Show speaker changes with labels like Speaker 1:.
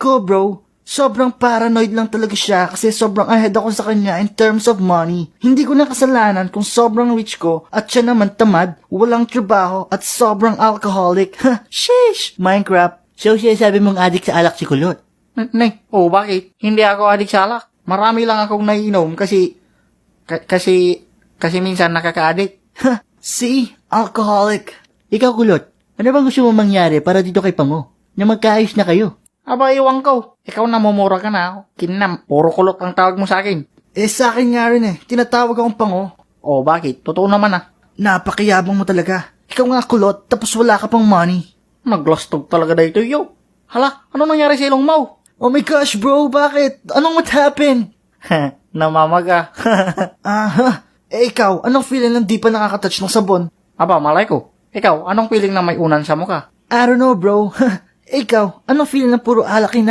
Speaker 1: ko, bro. Sobrang paranoid lang talaga siya kasi sobrang ahead ako sa kanya in terms of money. Hindi ko na kasalanan kung sobrang rich ko at siya naman tamad, walang trabaho at sobrang alcoholic. Sheesh! Minecraft. So sabi mong adik sa alak si Kulot?
Speaker 2: Bakit? Hindi ako adik sa alak. Marami lang akong naiinom kasi minsan nakaka-addict.
Speaker 1: See? Alcoholic. Ikaw, Kulot, ano bang gusto mo mangyari para dito kay Pango? Na magkaayos na kayo?
Speaker 2: Aba, iwan ko. Ikaw namumura ka na ako. Kinam, puro kulot ang tawag mo sa akin.
Speaker 1: Sa akin nga rin tinatawag akong Pango.
Speaker 2: Bakit? Totoo naman
Speaker 1: Napakayabang mo talaga. Ikaw nga Kulot, tapos wala ka pang money.
Speaker 2: Naglastog talaga dito, yo. Hala, ano nangyari sa ilong mo?
Speaker 1: Oh my gosh, bro, bakit? What happened?
Speaker 2: Namamaga.
Speaker 1: Ikaw, anong feeling ng di pa nakakatouch ng sabon?
Speaker 2: Aba, malay ko. Ikaw, anong feeling na may unan sa mukha?
Speaker 1: I don't know, bro. Ikaw, anong feeling ng puro alak